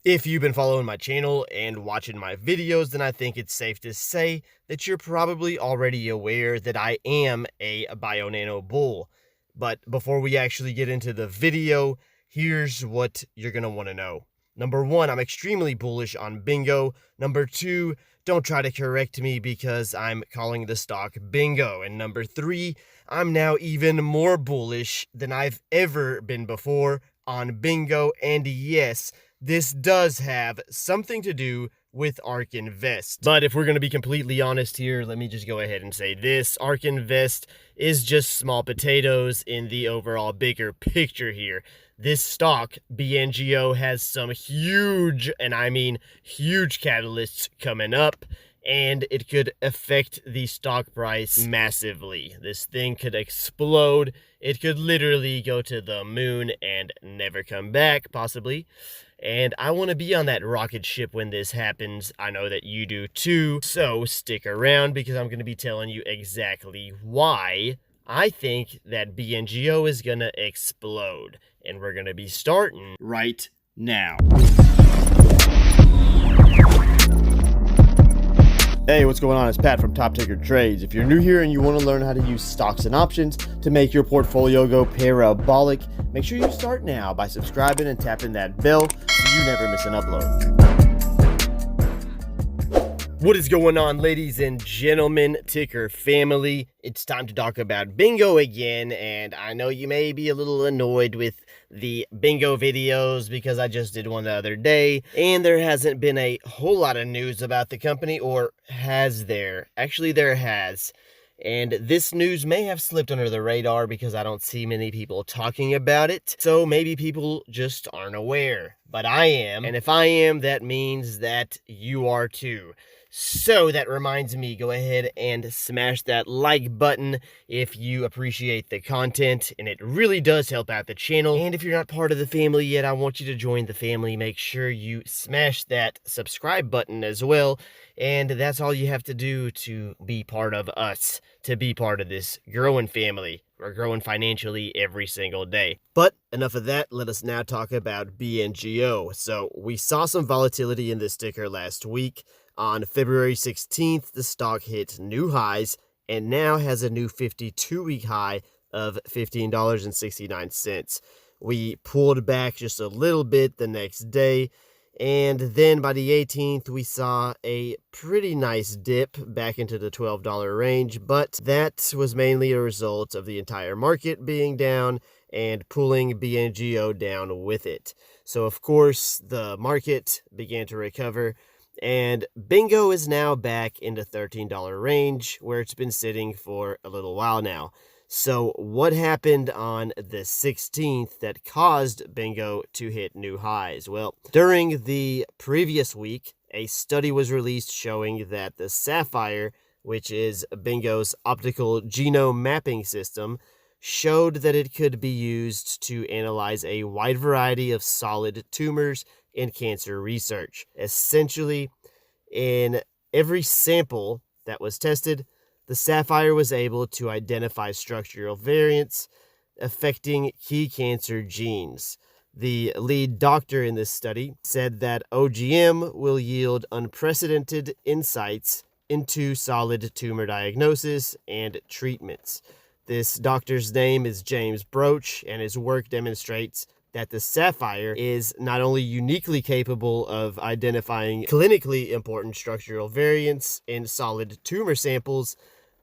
If you've been following my channel and watching my videos, then I think it's safe to say that you're probably already aware that I am a bio-nano bull. But before we actually get into the video, here's what you're going to want to know. Number one, I'm extremely bullish on BNGO. Number two, don't try to correct me because I'm calling the stock BNGO. And number three, I'm now even more bullish than I've ever been before on BNGO. And yes, this does have something to do with Ark Invest. But if we're going to be completely honest here, let me just go ahead and say this. Ark Invest is just small potatoes in the overall bigger picture here. This stock, BNGO, has some huge, and I mean huge, catalysts coming up, and it could affect the stock price massively. This thing could explode. It could literally go to the moon and never come back, possibly. And I want to be on that rocket ship when this happens. I know that you do too. So stick around because I'm going to be telling you exactly why I think that BNGO is going to explode. And we're going to be starting right now. Hey, what's going on? It's Pat from Top Ticker Trades. If you're new here and you want to learn how to use stocks and options to make your portfolio go parabolic, make sure you start now by subscribing and tapping that bell so you never miss an upload. What is going on, ladies and gentlemen, Ticker family? It's time to talk about BNGO again, and I know you may be a little annoyed with the BNGO videos because I just did one the other day, and there hasn't been a whole lot of news about the company, or has there? Actually, there has. And this news may have slipped under the radar because I don't see many people talking about it. So maybe people just aren't aware. But I am. And if I am, that means that you are too. So that reminds me, go ahead and smash that like button if you appreciate the content, and it really does help out the channel. And if you're not part of the family yet, I want you to join the family. Make sure you smash that subscribe button as well. And that's all you have to do to be part of us, to be part of this growing family. We're growing financially every single day. But enough of that. Let us now talk about BNGO. So we saw some volatility in this ticker last week. On February 16th, the stock hit new highs and now has a new 52-week high of $15.69. We pulled back just a little bit the next day, and then by the 18th, we saw a pretty nice dip back into the $12 range, but that was mainly a result of the entire market being down and pulling BNGO down with it. So, of course, the market began to recover, and BNGO is now back in the $13 range where it's been sitting for a little while now. So what happened on the 16th that caused BNGO to hit new highs? Well, during the previous week, a study was released showing that the Sapphire, which is BNGO's optical genome mapping system, showed that it could be used to analyze a wide variety of solid tumors in cancer research. Essentially, in every sample that was tested, the Sapphire was able to identify structural variants affecting key cancer genes. The lead doctor in this study said that OGM will yield unprecedented insights into solid tumor diagnosis and treatments. This doctor's name is James Broach, and his work demonstrates that the Sapphire is not only uniquely capable of identifying clinically important structural variants in solid tumor samples,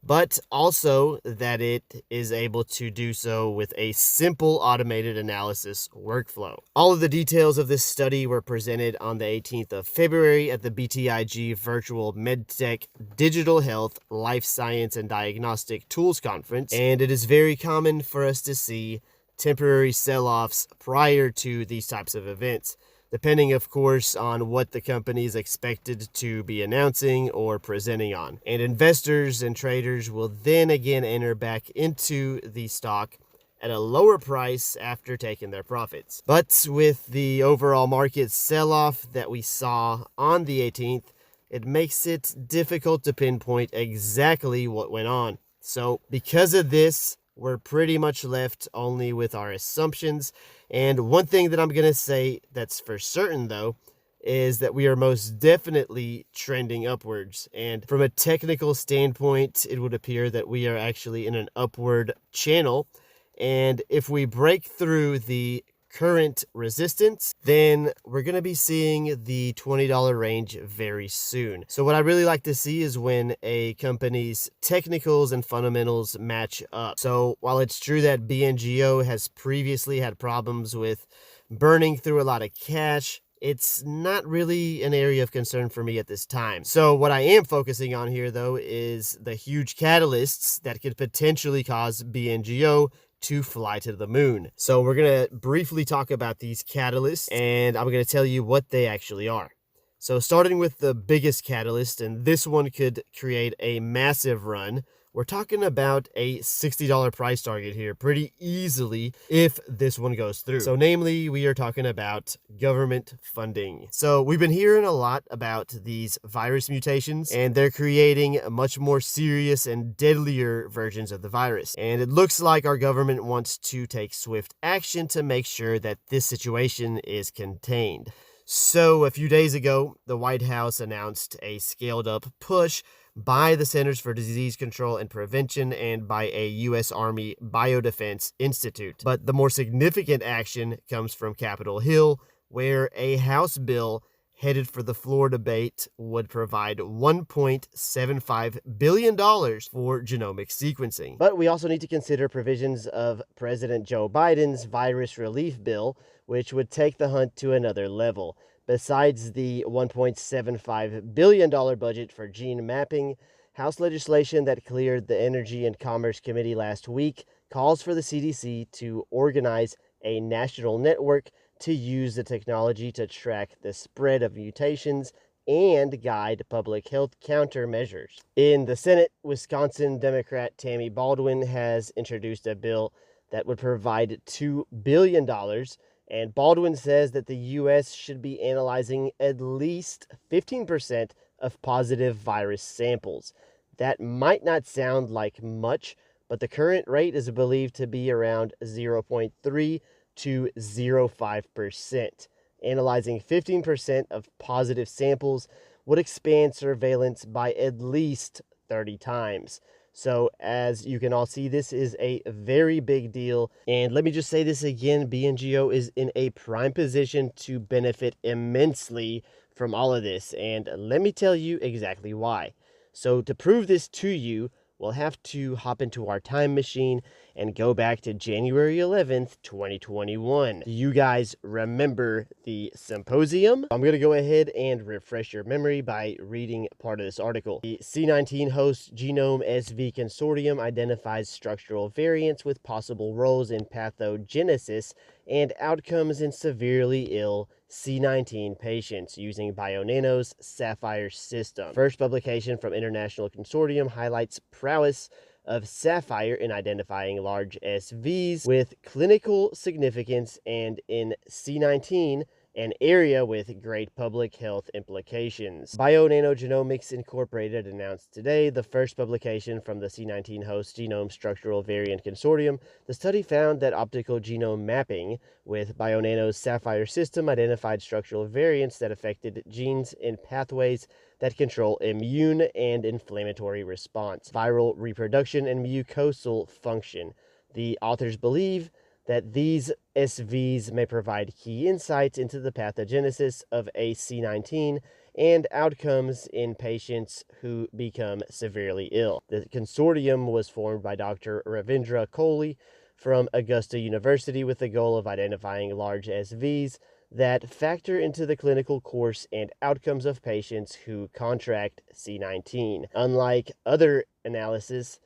but also that it is able to do so with a simple automated analysis workflow. All of the details of this study were presented on the 18th of February at the BTIG Virtual MedTech Digital Health, Life Science, and Diagnostic Tools Conference, and it is very common for us to see temporary sell-offs prior to these types of events, depending, of course, on what the company is expected to be announcing or presenting on. And investors and traders will then again enter back into the stock at a lower price after taking their profits. But with the overall market sell-off that we saw on the 18th, it makes it difficult to pinpoint exactly what went on. So because of this, we're pretty much left only with our assumptions. And one thing that I'm going to say that's for certain, though, is that we are most definitely trending upwards. And from a technical standpoint, it would appear that we are actually in an upward channel. And if we break through the current resistance, then we're going to be seeing the $20 range very soon. So what I really like to see is when a company's technicals and fundamentals match up. So while it's true that BNGO has previously had problems with burning through a lot of cash, it's not really an area of concern for me at this time. So what I am focusing on here, though, is the huge catalysts that could potentially cause BNGO to fly to the moon. So we're going to briefly talk about these catalysts, and I'm going to tell you what they actually are. So starting with the biggest catalyst, and this one could create a massive run, we're talking about a $60 price target here pretty easily if this one goes through. So namely, we are talking about government funding. So we've been hearing a lot about these virus mutations, and they're creating much more serious and deadlier versions of the virus. And it looks like our government wants to take swift action to make sure that this situation is contained. So a few days ago, the White House announced a scaled up push by the Centers for Disease Control and Prevention and by a U.S. Army Biodefense Institute. But the more significant action comes from Capitol Hill, where a House bill headed for the floor debate would provide $1.75 billion for genomic sequencing. But we also need to consider provisions of President Joe Biden's virus relief bill, which would take the hunt to another level. Besides the $1.75 billion budget for gene mapping, House legislation that cleared the Energy and Commerce Committee last week calls for the CDC to organize a national network to use the technology to track the spread of mutations and guide public health countermeasures. In the Senate, Wisconsin Democrat Tammy Baldwin has introduced a bill that would provide $2 billion. And Baldwin says that the U.S. should be analyzing at least 15% of positive virus samples. That might not sound like much, but the current rate is believed to be around 0.3 to 0.5%. Analyzing 15% of positive samples would expand surveillance by at least 30 times. So as you can all see, this is a very big deal. And let me just say this again, BNGO is in a prime position to benefit immensely from all of this. And let me tell you exactly why. So to prove this to you, we'll have to hop into our time machine and go back to January 11th, 2021. Do you guys remember the symposium? I'm going to go ahead and refresh your memory by reading part of this article. The C19 host genome SV consortium identifies structural variants with possible roles in pathogenesis and outcomes in severely ill C19 patients using BioNano's Sapphire system. First publication from International Consortium highlights prowess of Sapphire in identifying large SVs with clinical significance and in C19, an area with great public health implications. BioNano Genomics Incorporated announced today the first publication from the C19 host genome structural variant consortium. The study found that optical genome mapping with BioNano's Sapphire system identified structural variants that affected genes in pathways that control immune and inflammatory response, viral reproduction, and mucosal function. The authors believe that these SVs may provide key insights into the pathogenesis of AC19 and outcomes in patients who become severely ill. The consortium was formed by Dr. Ravindra Kohli from Augusta University with the goal of identifying large SVs that factor into the clinical course and outcomes of patients who contract C19. Unlike other analysis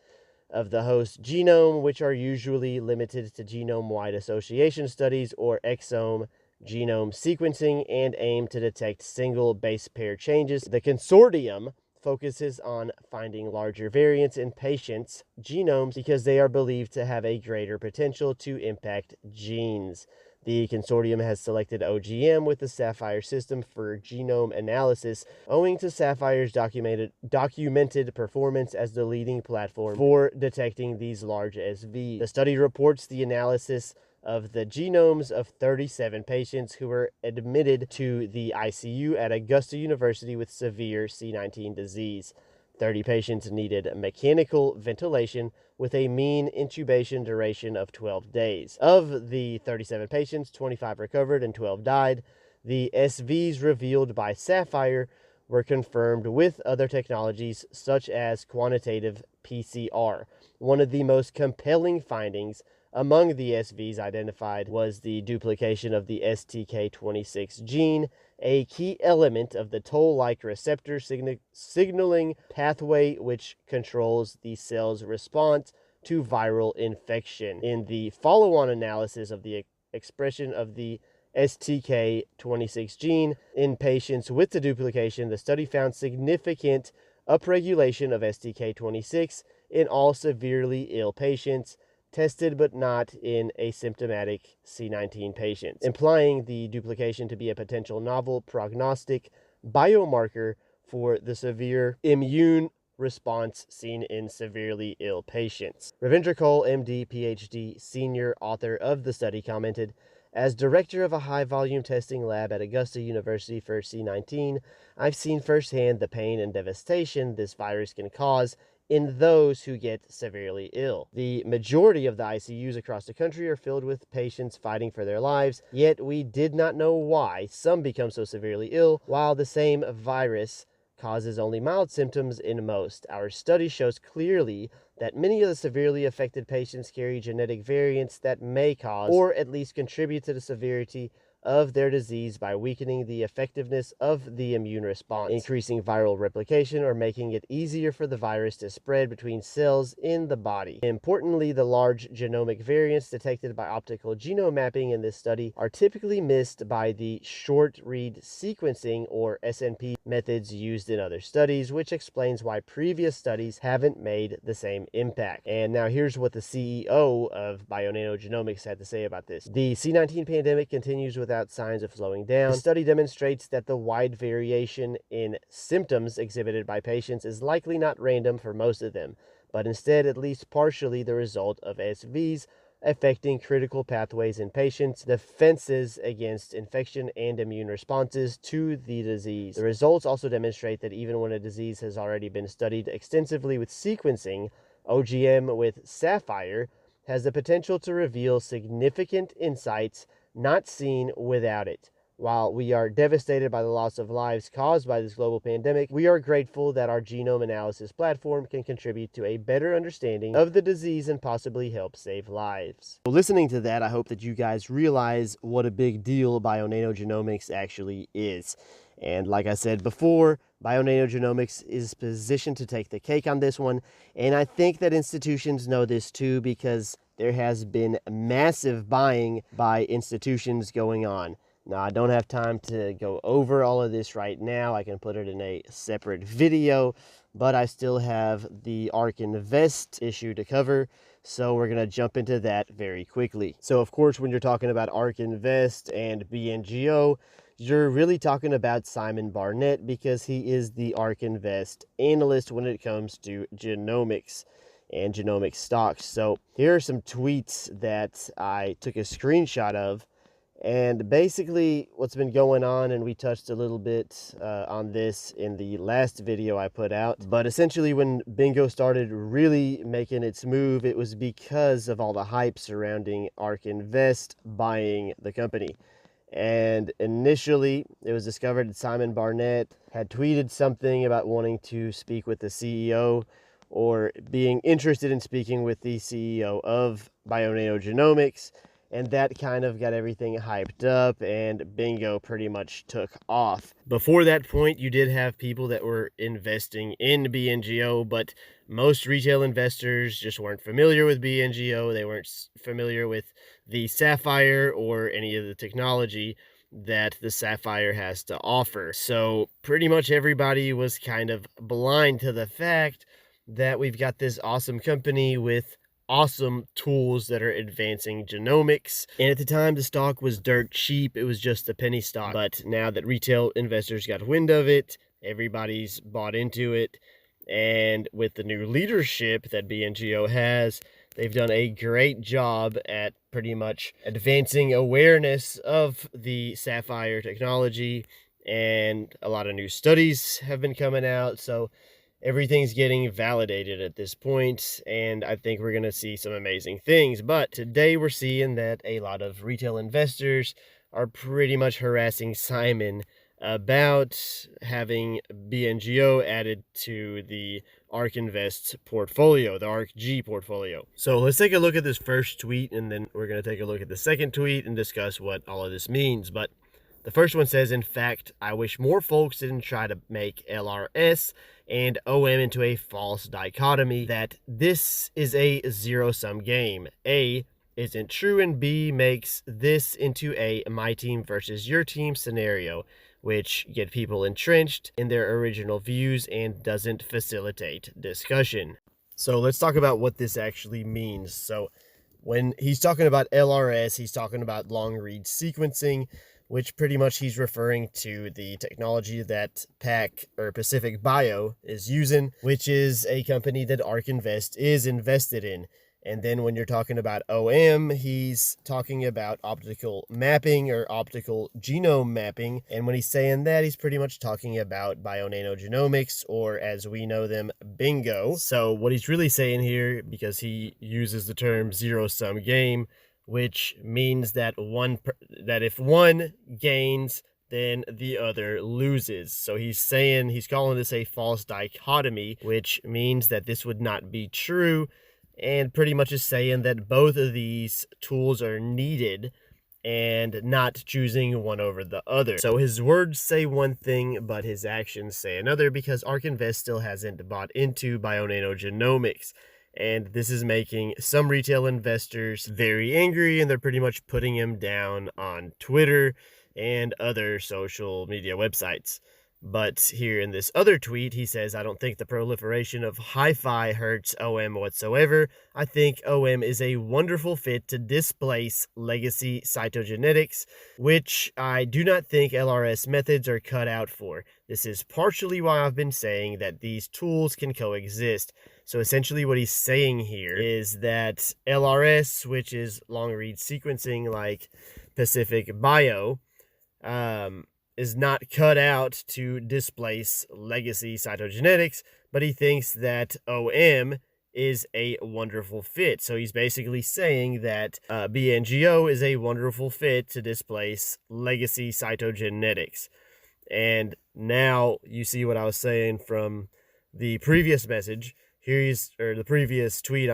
of the host genome, which are usually limited to genome-wide association studies or exome genome sequencing and aim to detect single base pair changes, the consortium focuses on finding larger variants in patients' genomes because they are believed to have a greater potential to impact genes. The consortium has selected OGM with the Sapphire system for genome analysis, owing to Sapphire's documented performance as the leading platform for detecting these large SVs. The study reports the analysis of the genomes of 37 patients who were admitted to the ICU at Augusta University with severe C19 disease. 30 patients needed mechanical ventilation with a mean intubation duration of 12 days. Of the 37 patients, 25 recovered and 12 died. The SVs revealed by Sapphire were confirmed with other technologies such as quantitative PCR. One of the most compelling findings among the SVs identified was the duplication of the STK26 gene, a key element of the toll-like receptor signaling pathway which controls the cell's response to viral infection. In the follow-on analysis of the expression of the STK26 gene in patients with the duplication, the study found significant upregulation of STK26 in all severely ill patients tested but not in asymptomatic C19 patients, implying the duplication to be a potential novel prognostic biomarker for the severe immune response seen in severely ill patients. Ravindra Kaul, MD, PhD, senior author of the study, commented, "As director of a high-volume testing lab at Augusta University for C19, I've seen firsthand the pain and devastation this virus can cause in those who get severely ill. The majority of the ICUs across the country are filled with patients fighting for their lives, yet we did not know why some become so severely ill while the same virus causes only mild symptoms in most. Our study shows clearly that many of the severely affected patients carry genetic variants that may cause or at least contribute to the severity of their disease by weakening the effectiveness of the immune response, increasing viral replication, or making it easier for the virus to spread between cells in the body. Importantly, the large genomic variants detected by optical genome mapping in this study are typically missed by the short-read sequencing or SNP methods used in other studies, which explains why previous studies haven't made the same impact." And now here's what the CEO of BNGO Genomics had to say about this. "The C19 pandemic continues without signs of slowing down. The study demonstrates that the wide variation in symptoms exhibited by patients is likely not random for most of them, but instead at least partially the result of SVs affecting critical pathways in patients, defenses against infection, and immune responses to the disease. The results also demonstrate that even when a disease has already been studied extensively with sequencing, OGM with Sapphire has the potential to reveal significant insights not seen without it. While we are devastated by the loss of lives caused by this global pandemic, we are grateful that our genome analysis platform can contribute to a better understanding of the disease and possibly help save lives." So listening to that, I hope that you guys realize what a big deal BNGO Genomics actually is. And like I said before, BNGO Genomics is positioned to take the cake on this one. And I think that institutions know this too, because there has been massive buying by institutions going on. Now, I don't have time to go over all of this right now. I can put it in a separate video, but I still have the Ark Invest issue to cover, so we're going to jump into that very quickly. So, of course, when you're talking about Ark Invest and BNGO, you're really talking about Simon Barnett, because he is the Ark Invest analyst when it comes to genomics and genomic stocks. So here are some tweets that I took a screenshot of, and basically what's been going on, and we touched a little bit on this in the last video I put out, but essentially when BNGO started really making its move, it was because of all the hype surrounding Ark Invest buying the company. And initially, it was discovered that Simon Barnett had tweeted something about wanting to speak with the CEO, or being interested in speaking with the CEO of BNGO Genomics, and that kind of got everything hyped up, and BNGO pretty much took off. Before that point, you did have people that were investing in BNGO, but most retail investors just weren't familiar with BNGO. They weren't familiar with the Sapphire or any of the technology that the Sapphire has to offer. So pretty much everybody was kind of blind to the fact that we've got this awesome company with awesome tools that are advancing genomics. And at the time, the stock was dirt cheap. It was just a penny stock. But now that retail investors got wind of it, everybody's bought into it. And with the new leadership that BNGO has, they've done a great job at pretty much advancing awareness of the sapphire technology, and a lot of new studies have been coming out. So everything's getting validated at this point, and I think we're going to see some amazing things. But today we're seeing that a lot of retail investors are pretty much harassing Simon about having BNGO added to the Ark Invest portfolio, the ARKG portfolio. So let's take a look at this first tweet, and then we're going to take a look at the second tweet and discuss what all of this means. But the first one says, in fact, I wish more folks didn't try to make LRS and OM into a false dichotomy that this is a zero-sum game. A isn't true, and B makes this into a my team versus your team scenario, which get people entrenched in their original views and doesn't facilitate discussion. So let's talk about what this actually means. So when he's talking about LRS, he's talking about long read sequencing, which pretty much he's referring to the technology that Pacific Bio is using, which is a company that Ark Invest is invested in. And then when you're talking about OM, he's talking about optical mapping or optical genome mapping. And when he's saying that, he's pretty much talking about bionanogenomics, or as we know them, BNGO. So what he's really saying here, because he uses the term zero-sum game, which means that if one gains, then the other loses. So he's calling this a false dichotomy, which means that this would not be true, and pretty much is saying that both of these tools are needed and not choosing one over the other. So his words say one thing, but his actions say another, because Ark Invest still hasn't bought into bionanogenomics. And this is making some retail investors very angry, and they're pretty much putting him down on Twitter and other social media websites. But here in this other tweet, he says, I don't think the proliferation of hi-fi hurts OM whatsoever. I think OM is a wonderful fit to displace legacy cytogenetics, which I do not think LRS methods are cut out for. This is partially why I've been saying that these tools can coexist. So essentially what he's saying here is that LRS, which is long read sequencing like Pacific Bio, is not cut out to displace legacy cytogenetics, but he thinks that OM is a wonderful fit. So he's basically saying that BNGO is a wonderful fit to displace legacy cytogenetics. And now you see what I was saying from the previous message. The previous tweet,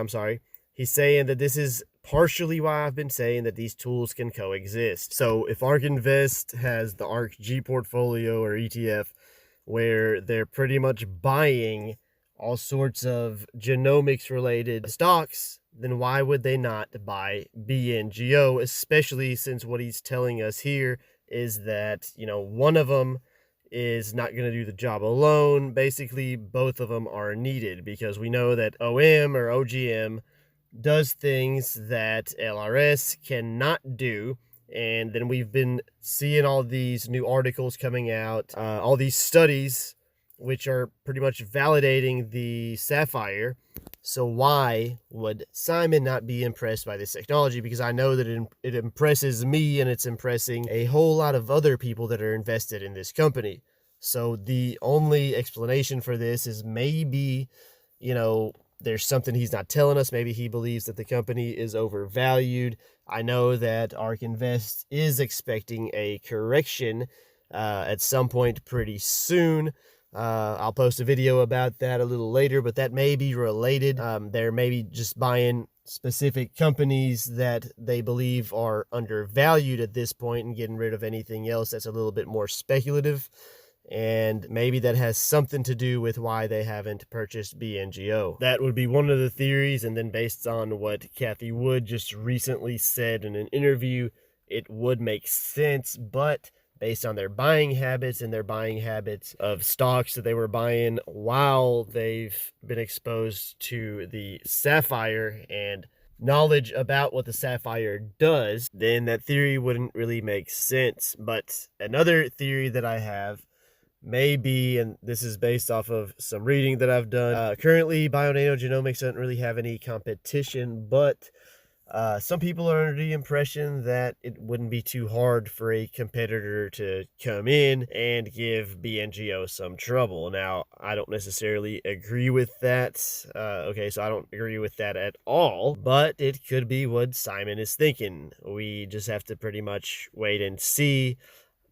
he's saying that this is partially why I've been saying that these tools can coexist. So if Ark Invest has the ARKG portfolio or ETF, where they're pretty much buying all sorts of genomics related stocks, then why would they not buy BNGO, especially since what he's telling us here is that, one of them is not going to do the job alone. Basically, both of them are needed, because we know that OM or OGM does things that LRS cannot do. And then we've been seeing all these new articles coming out, all these studies, which are pretty much validating the sapphire. So why would Simon not be impressed by this technology? Because I know that it impresses me, and it's impressing a whole lot of other people that are invested in this company. So the only explanation for this is maybe, there's something he's not telling us. Maybe he believes that the company is overvalued. I know that Ark Invest is expecting a correction at some point pretty soon. I'll post a video about that a little later, but that may be related. They're maybe just buying specific companies that they believe are undervalued at this point and getting rid of anything else that's a little bit more speculative. And maybe that has something to do with why they haven't purchased BNGO. That would be one of the theories, and then based on what Cathie Wood just recently said in an interview, it would make sense, but based on their buying habits and their buying habits of stocks that they were buying while they've been exposed to the sapphire and knowledge about what the sapphire does, then that theory wouldn't really make sense. But another theory that I have maybe, and this is based off of some reading that I've done, currently bionanogenomics doesn't really have any competition, but Some people are under the impression that it wouldn't be too hard for a competitor to come in and give BNGO some trouble. Now, I don't necessarily agree with that. Okay, so I don't agree with that at all, but it could be what Simon is thinking. We just have to pretty much wait and see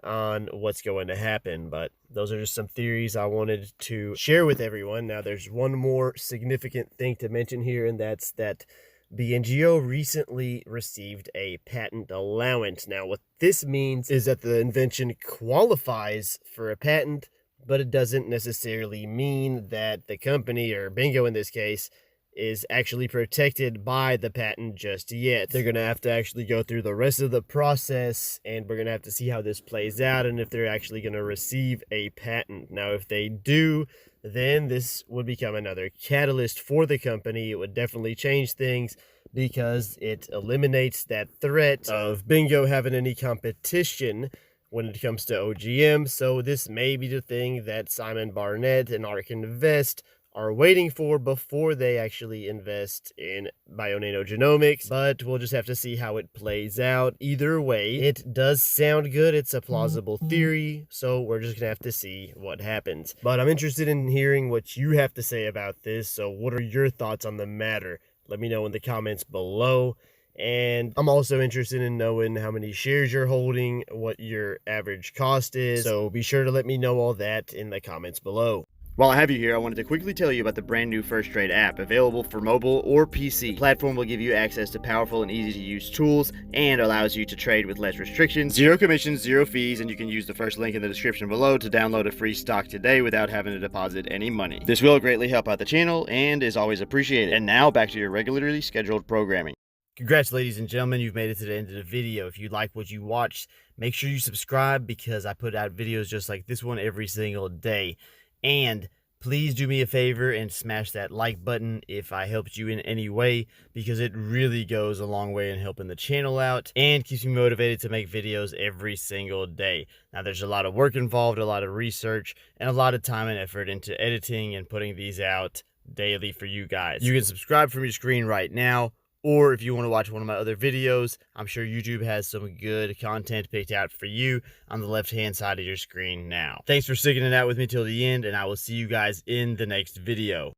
on what's going to happen. But those are just some theories I wanted to share with everyone. Now, there's one more significant thing to mention here, and that's that BNGO recently received a patent allowance. Now, what this means is that the invention qualifies for a patent, but it doesn't necessarily mean that the company, or BNGO in this case, is actually protected by the patent just yet. They're going to have to actually go through the rest of the process, and we're going to have to see how this plays out and if they're actually going to receive a patent. Now, if they do, then this would become another catalyst for the company. It would definitely change things because it eliminates that threat of BNGO having any competition when it comes to OGM. So this may be the thing that Simon Barnett and Ark Invest are waiting for before they actually invest in BNGO Genomics, but we'll just have to see how it plays out. Either way, it does sound good. It's a plausible theory, so we're just gonna have to see what happens. But I'm interested in hearing what you have to say about this, so what are your thoughts on the matter? Let me know in the comments below. And I'm also interested in knowing how many shares you're holding, what your average cost is, so be sure to let me know all that in the comments below. While I have you here, I wanted to quickly tell you about the brand new First Trade app, available for mobile or PC. The platform will give you access to powerful and easy to use tools and allows you to trade with less restrictions, zero commissions, zero fees, and you can use the first link in the description below to download a free stock today without having to deposit any money. This will greatly help out the channel and is always appreciated. And now back to your regularly scheduled programming. Congrats, ladies and gentlemen, you've made it to the end of the video. If you like what you watched, make sure you subscribe because I put out videos just like this one every single day. And please do me a favor and smash that like button if I helped you in any way, because it really goes a long way in helping the channel out and keeps me motivated to make videos every single day. Now, there's a lot of work involved, a lot of research, and a lot of time and effort into editing and putting these out daily for you guys. You can subscribe from your screen right now, or if you want to watch one of my other videos, I'm sure YouTube has some good content picked out for you on the left-hand side of your screen now. Thanks for sticking it out with me till the end, and I will see you guys in the next video.